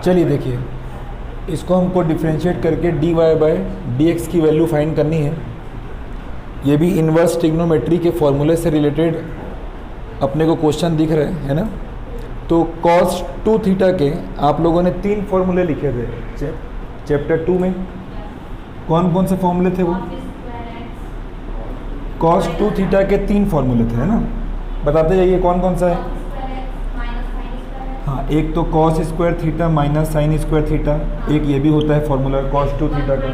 चलिए देखिए, इसको हमको डिफ्रेंशिएट करके D Y by D X की वैल्यू फाइंड करनी है। ये भी इन्वर्स ट्रिग्नोमेट्री के फॉर्मूले से रिलेटेड अपने को क्वेश्चन दिख रहे हैं, है ना। तो cos 2 थीटा के आप लोगों ने 3 फॉर्मूले लिखे थे चैप्टर 2 में। कौन कौन से फॉर्मूले थे वो? cos 2 थीटा के 3 फॉर्मूले थे, है ना। बताते जाइए कौन कौन सा है। हाँ, एक तो cos square theta minus sine square theta, एक ये भी होता है फॉर्मूला cos 2 थीटा का।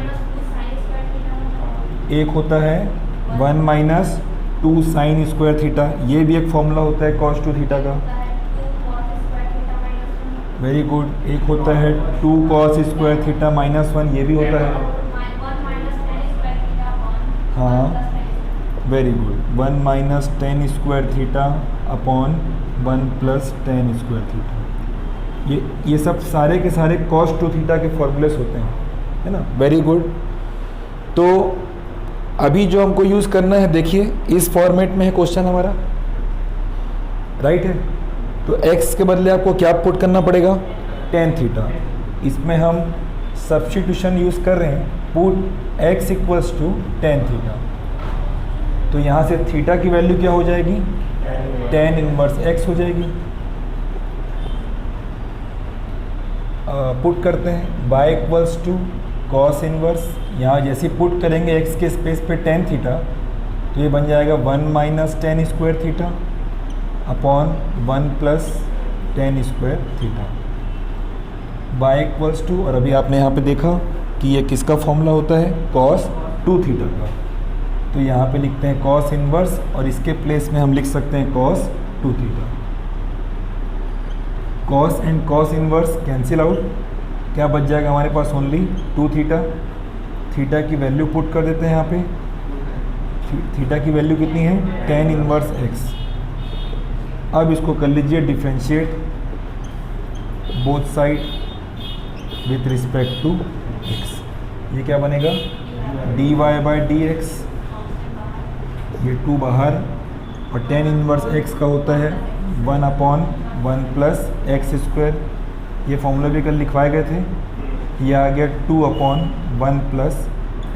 एक होता है 1 माइनस 2 साइन स्क्वायर थीटा, ये भी एक फॉर्मूला होता है cos 2 थीटा का। Very good. एक होता है 2 cos स्क्वायर थीटा माइनस 1, ये भी होता है। हाँ, very good. 1 minus 10 square theta upon 1 plus 10 square theta. ये सब सारे के सारे cos 2 थीटा के फॉर्मूलेस होते हैं, है ना। Very good. तो अभी जो हमको यूज़ करना है, देखिए इस फॉर्मेट में है क्वेश्चन हमारा, राइट है। तो x के बदले आपको क्या पुट करना पड़ेगा? tan theta. इसमें हम सब्स्टिट्यूशन यूज़ कर रहे हैं, put x equals to tan theta. तो यहाँ से थीटा की वैल्यू क्या हो जाएगी? tan इनवर्स x हो जाएगी। पुट करते हैं y equals to cos inverse, यहाँ जैसे पुट करेंगे x के स्पेस पे tan थीटा, तो ये बन जाएगा 1 minus 10 square theta upon 1 plus 10 square theta. y equals to, और अभी आपने यहाँ पे देखा कि ये किसका फॉर्मूला होता है? cos 2 थीटा का। तो यहाँ पे लिखते हैं cos इनवर्स, और इसके प्लेस में हम लिख सकते हैं cos 2 theta. cos and cos inverse cancel out, क्या बच जाएगा हमारे पास? Only 2 theta. थीटा की वैल्यू पुट कर देते हैं यहाँ पे। थीटा की वैल्यू कितनी है? tan inverse x। अब इसको कर लीजिए differentiate both side with respect to x। ये क्या बनेगा? dy बाई डी एक्स, ये 2 बाहर, और tan इनवर्स x का होता है 1 अपॉन 1 प्लस एक्स स्क्वायर। ये फॉर्मूला भी कल लिखवाए गए थे। ये आ गया 2 अपॉन 1 प्लस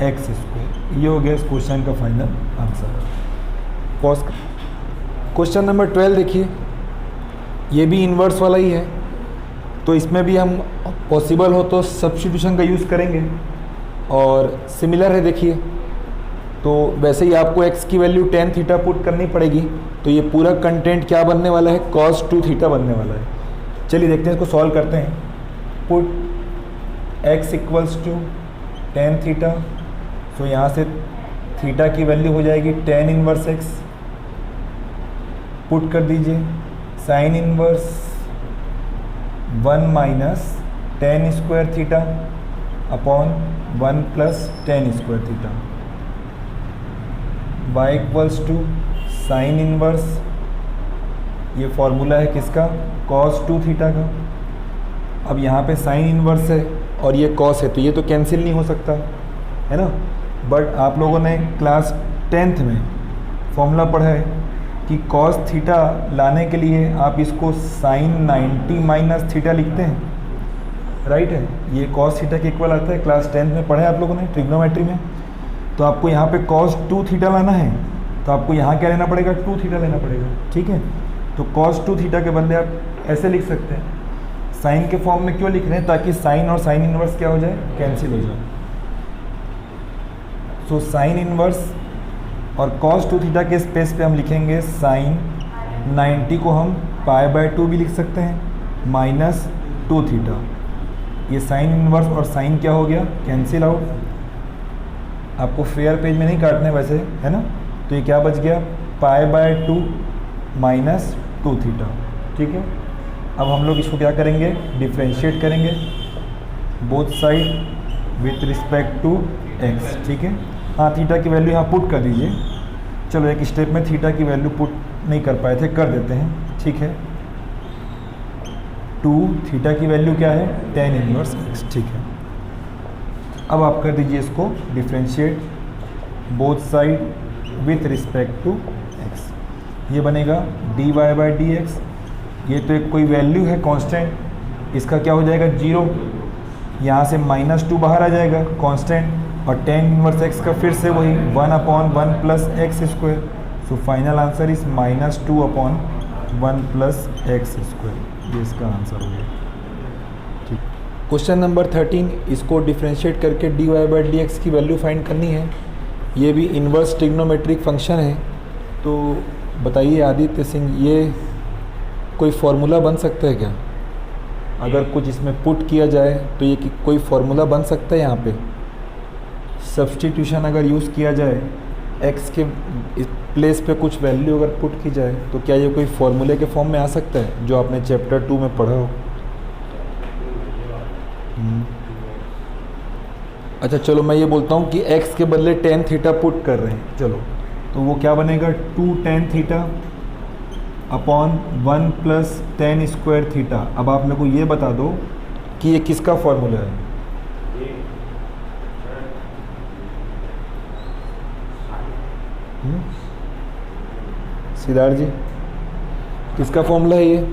एक्स स्क्वायर। ये हो गया इस क्वेश्चन का फाइनल आंसर। क्वेश्चन नंबर 12 देखिए, ये भी इन्वर्स वाला ही है। तो इसमें भी हम पॉसिबल हो तो सब्स्टिट्यूशन का यूज़ करेंगे, और सिमिलर है देखिए। तो वैसे ही आपको x की वैल्यू tan थीटा पुट करनी पड़ेगी। तो ये पूरा कंटेंट क्या बनने वाला है? cos 2 थीटा बनने वाला है। चलिए देखते हैं, इसको सॉल्व करते हैं। Put x equals to tan theta, so यहाँ से थीटा की वैल्यू हो जाएगी tan इनवर्स x। पुट कर दीजिए sine inverse 1 minus 10 square theta upon 1 plus 10 square theta. y equals to sine inverse, ये फॉर्मूला है किसका? cos 2 थीटा का। अब यहाँ पे साइन इनवर्स है और ये cos है, तो ये तो कैंसिल नहीं हो सकता, है ना। बट आप लोगों ने क्लास 10th में फॉर्मूला पढ़ा है कि cos थीटा लाने के लिए आप इसको साइन 90 माइनस थीटा लिखते हैं, राइट है। ये cos थीटा के इक्वल आता है, क्लास 10th में पढ़ा है आप लोगों ने ट्रिग्नोमेट्री में। तो आपको यहाँ पे cos 2 थीटा लाना है, तो आपको यहाँ क्या लेना पड़ेगा? 2 थीटा लेना पड़ेगा, ठीक है। तो cos 2 थीटा के बदले आप ऐसे लिख सकते हैं। साइन के फॉर्म में क्यों लिख रहे हैं? ताकि साइन और साइन इनवर्स क्या हो जाए? कैंसिल हो जाए। सो साइन इनवर्स और cos 2 थीटा के स्पेस पे हम लिखेंगे साइन 90 को हम π/2 भी लिख सकते हैं माइनस 2 थीटा। ये साइन इनवर्स और साइन क्या हो गया? Cancel out. आपको फेयर पेज में नहीं काटना है वैसे, है ना। तो ये क्या बच गया? π/2 माइनस 2 थीटा, ठीक है। अब हम लोग इसको क्या करेंगे? डिफ्रेंशिएट करेंगे both side with respect to x, ठीक है। हाँ, थीटा की वैल्यू यहाँ पुट कर दीजिए। चलो एक स्टेप में थीटा की वैल्यू पुट नहीं कर पाए थे, कर देते हैं, ठीक है। 2 थीटा की वैल्यू क्या है? tan इनवर्स x, ठीक है। अब आप कर दीजिए इसको differentiate both side with respect to x। ये बनेगा dy बाई डी एक्स। ये तो एक कोई वैल्यू है कांस्टेंट, इसका क्या हो जाएगा 0, यहाँ से -2 बाहर आ जाएगा कांस्टेंट, और tan इनवर्स x का फिर से वही 1/1 plus x square. So final answer is -2/1 plus x square. ये इसका आंसर हो गया। ठीक, क्वेश्चन नंबर 13, इसको डिफ्रेंशिएट करके dy/dx की वैल्यू फाइंड करनी है। ये भी इन्वर्स ट्रिग्नोमेट्रिक फंक्शन है। तो बताइए आदित्य सिंह, ये कोई फार्मूला बन सकता है क्या? अगर कुछ इसमें पुट किया जाए तो ये कोई फार्मूला बन सकता है? यहाँ पे सब्सटीट्यूशन अगर यूज़ किया जाए, x के प्लेस पे कुछ वैल्यू अगर पुट की जाए, तो क्या ये कोई फार्मूले के फॉर्म में आ सकता है जो आपने चैप्टर 2 में पढ़ा हो? अच्छा चलो, मैं ये बोलता हूँ कि x के बदले tan थीटा पुट कर रहे हैं। चलो, तो वो क्या बनेगा 2 tan theta upon 1 plus tan square theta. अब आप मेरे को ये बता दो कि ये किसका फॉर्मूला है? सिद्धार्थ जी, किसका फॉर्मूला है ये?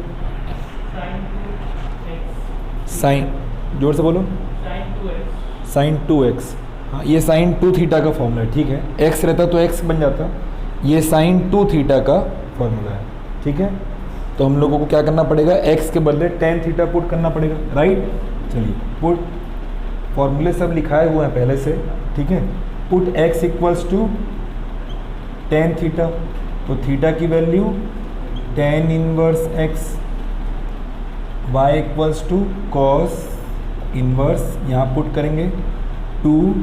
साइन, जोर से बोलो। Sign 2x। हाँ, ये साइन 2 थीटा का फॉर्मूला है। ठीक है, x रहता तो x बन जाता, ये साइन 2 थीटा का फॉर्मूला है। ठीक है, तो हम लोगों को क्या करना पड़ेगा, x के बदले tan थीटा पुट करना पड़ेगा, राइट। चलिए, पुट फॉर्मूले सब लिखाए हुए हैं पहले से। ठीक है, put x equals to tan theta, तो थीटा की value tan inverse x, y equals to cos inverse, यहाँ पुट करेंगे 2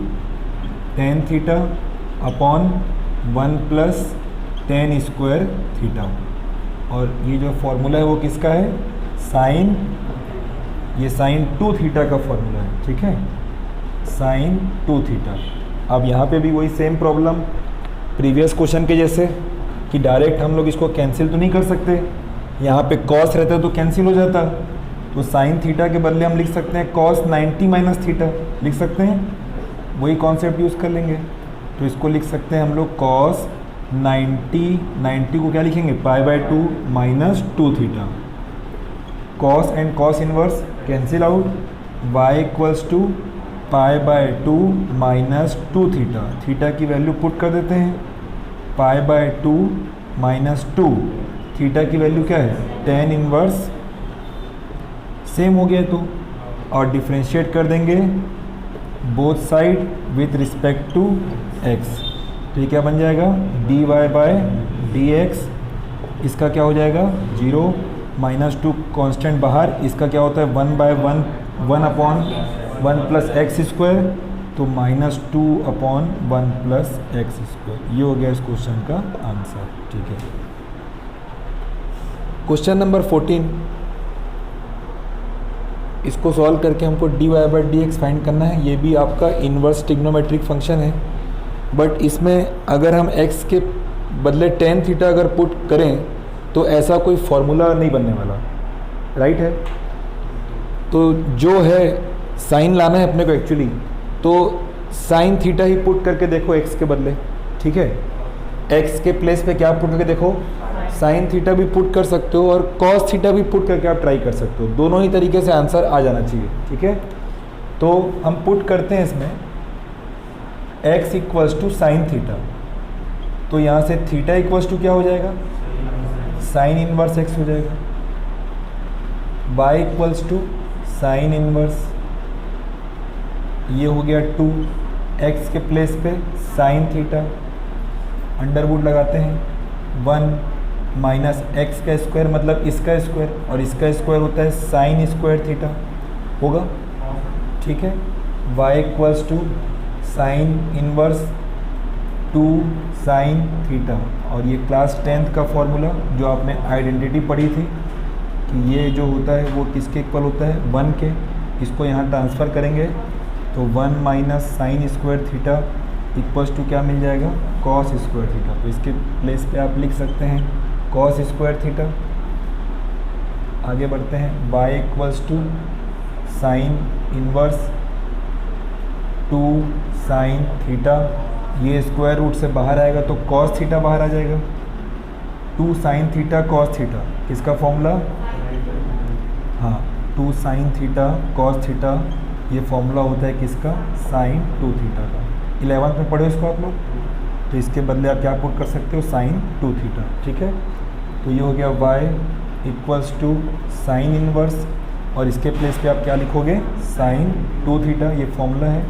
tan theta upon 1 plus tan square theta. और ये जो फॉर्मूला है वो किसका है? साइन, ये साइन 2 थीटा का फॉर्मूला है। ठीक है, साइन 2 थीटा। अब यहाँ पे भी वही सेम प्रॉब्लम प्रीवियस क्वेश्चन के जैसे कि डायरेक्ट हम लोग इसको कैंसिल तो नहीं कर सकते, यहाँ पे कॉस रहता तो कैंसिल हो जाता। तो साइन थीटा के बदले हम लिख सकते हैं कॉस 90 माइनस थीटा, लिख सकते हैं, वही कॉन्सेप्ट यूज़ कर लेंगे। तो इसको लिख सकते हैं हम लोग कॉस 90 को क्या लिखेंगे, π/2 minus 2 theta. Cos and cos inverse cancel out, y equals to π/2 minus 2 theta. Theta की वैल्यू पुट कर देते हैं, π/2 माइनस 2, थीटा की वैल्यू क्या है tan इनवर्स, सेम हो गया तो, और डिफ्रेंशिएट कर देंगे both side with respect to x। तो ये क्या बन जाएगा dy/dx, इसका क्या हो जाएगा 0, -2 कांस्टेंट बाहर, इसका क्या होता है 1/1 प्लस एक्स स्क्वायर, तो -2/1 प्लस एक्स स्क्वायर। ये हो गया इस क्वेश्चन का आंसर। ठीक है, क्वेश्चन नंबर 14, इसको सॉल्व करके हमको dy/dx फाइंड करना है। ये भी आपका इन्वर्स ट्रिग्नोमेट्रिक फंक्शन है, बट इसमें अगर हम x के बदले tan थीटा अगर पुट करें तो ऐसा कोई फॉर्मूला नहीं बनने वाला, राइट है। तो जो है साइन लाना है अपने को एक्चुअली, तो साइन थीटा ही पुट करके देखो x के बदले। ठीक है, x के प्लेस पे क्या पुट करके देखो, साइन थीटा भी पुट कर सकते हो और कॉस थीटा भी पुट करके आप ट्राई कर सकते हो, दोनों ही तरीके से आंसर आ जाना चाहिए। ठीक है, तो हम पुट करते हैं इसमें x equals to sine theta, तो यहाँ से थीटा इक्वल्स टू क्या हो जाएगा, साइन इनवर्स x हो जाएगा, y equals to sine inverse, ये हो गया 2, x के प्लेस पे साइन थीटा, अंडरवुड लगाते हैं 1 माइनस एक्स का स्क्वायर मतलब इसका स्क्वायर, और इसका स्क्वायर होता है साइन स्क्वायर थीटा होगा। ठीक है, y equals to sine inverse 2 sine theta, और ये क्लास 10th का फॉर्मूला जो आपने आइडेंटिटी पढ़ी थी कि ये जो होता है वो किसके इक्वल होता है 1 के, इसको यहाँ ट्रांसफ़र करेंगे तो 1 minus sine square theta equals to क्या मिल जाएगा कॉस स्क्वायर थीटा। तो इसके प्लेस पे आप लिख सकते हैं कॉस स्क्वायर थीटा। आगे बढ़ते हैं, y equals to sine inverse 2 sine theta, ये स्क्वायर रूट से बाहर आएगा तो कॉस थीटा बाहर आ जाएगा, 2 साइन थीटा कॉस थीटा, किसका फॉर्मूला, हाँ 2 साइन थीटा कॉस थीटा, ये फॉर्मूला होता है किसका, साइन 2 थीटा का। 11th में पढ़े इसको आप लोग, तो इसके बदले आप क्या पुट कर सकते हो, साइन 2 थीटा। ठीक है, तो ये हो गया y equals to sine inverse, और इसके प्लेस पे आप क्या लिखोगे, साइन 2 थीटा, ये फॉर्मूला है।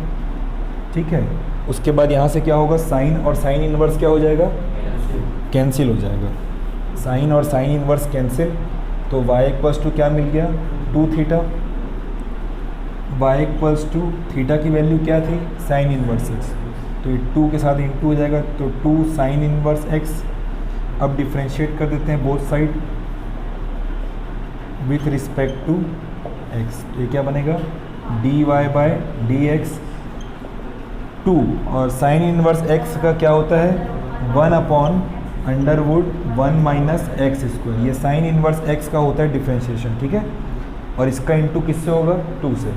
ठीक है, उसके बाद यहाँ से क्या होगा, साइन और साइन इनवर्स क्या हो जाएगा, कैंसिल हो जाएगा। साइन और साइन इनवर्स कैंसिल, तो y इक्वल्स टू क्या मिल गया, 2 theta. y equals to theta की वैल्यू क्या थी, साइन इनवर्स x, तो ये 2 के साथ इंटू हो जाएगा, तो 2 साइन इनवर्स x। अब डिफ्रेंशिएट कर देते हैं both side with respect to x, तो ये क्या बनेगा, dy बाय डी एक्स 2, और साइन इनवर्स x का क्या होता है, 1/√1 माइनस एक्स स्क्वायर, ये साइन इनवर्स x का होता है डिफ्रेंशिएशन। ठीक है, और इसका इंटू किससे होगा, 2 से।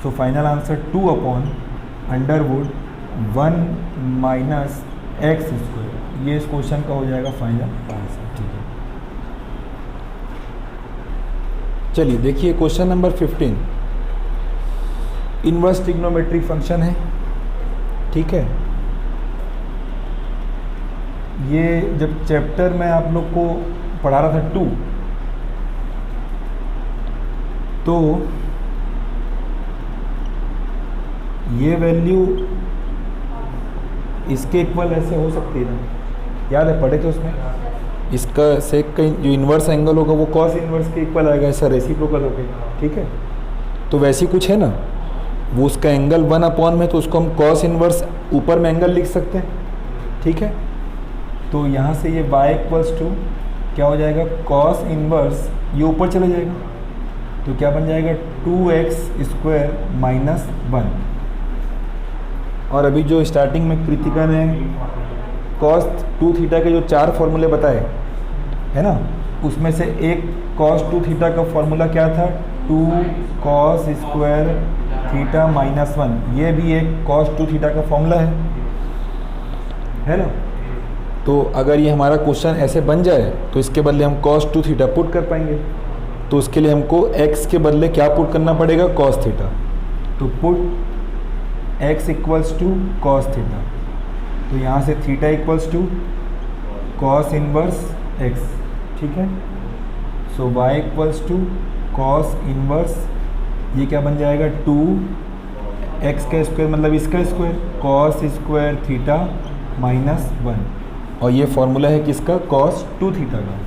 So final answer 2/√1 minus x square, ये इस क्वेश्चन का हो जाएगा फाइनल आंसर। ठीक है, चलिए देखिए question number 15, inverse trigonometric function है। ठीक है, ये जब चैप्टर में आप लोग को पढ़ा रहा था 2, तो ये वैल्यू इसके इक्वल ऐसे हो सकती है ना, याद है पढ़े थे उसमें, इसका सेक का जो इन्वर्स एंगल होगा वो कॉस इन्वर्स के इक्वल आएगा, ऐसा रेसिप्रोकल होगा। ठीक है, तो वैसी कुछ है ना, वो उसका एंगल 1/, में तो उसको हम कॉस इन्वर्स ऊपर में एंगल लिख सकते हैं। ठीक है, तो यहाँ से ये y इक्वल्स टू क्या हो जाएगा, कॉस इन्वर्स, ये ऊपर चले जाएगा, तो क्या बन जाएगा, 2x² माइनस 1। और अभी जो स्टार्टिंग में कृतिका ने कॉस 2 थीटा के जो 4 फॉर्मूले बताए है ना, उसमें से एक कॉस 2 थीटा का फॉर्मूला क्या था, 2 cos स्क्वायर थीटा माइनस 1, ये भी एक कॉस 2 थीटा का फॉर्मूला है ना। तो अगर ये हमारा क्वेश्चन ऐसे बन जाए तो इसके बदले हम cos 2 थीटा पुट कर पाएंगे, तो उसके लिए हमको x के बदले क्या पुट करना पड़ेगा, cos थीटा। तो put x equals to cos theta, तो यहाँ से theta equals to cos inverse x। ठीक है, so y equals to cos inverse, ये क्या बन जाएगा, 2x का स्क्वायर मतलब इसका square, cos square theta minus 1, और ये फॉर्मूला है किसका, cos 2 थीटा का,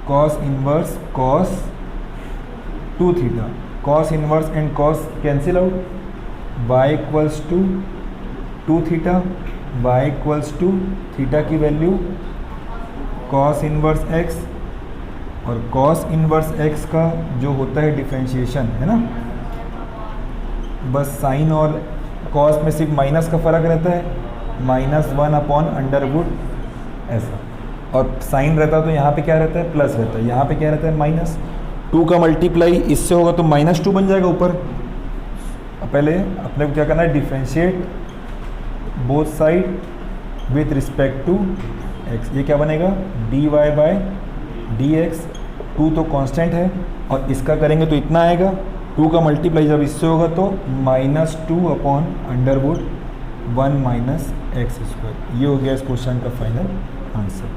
cos inverse cos 2 theta, cos inverse and cos cancel out, y equals to 2 theta, y equals to theta की वैल्यू cos इनवर्स x, और cos inverse x का जो होता है डिफरेंशिएशन है ना, बस साइन और cos में सिर्फ माइनस का फ़र्क रहता है, -1/√, ऐसा, और साइन रहता तो यहाँ पे क्या रहता है, प्लस रहता है, यहाँ पे क्या रहता है, माइनस। 2 का मल्टीप्लाई इससे होगा तो -2 बन जाएगा ऊपर। पहले अपने को क्या करना है, differentiate both side with respect to x, ये क्या बनेगा, dy बाय डी एक्स, 2 तो कांस्टेंट है, और इसका करेंगे तो इतना आएगा, 2 का मल्टीप्लाई जब इससे होगा तो -2/√1 माइनस एक्स स्क्वायर, ये हो गया इस क्वेश्चन का फाइनल आंसर।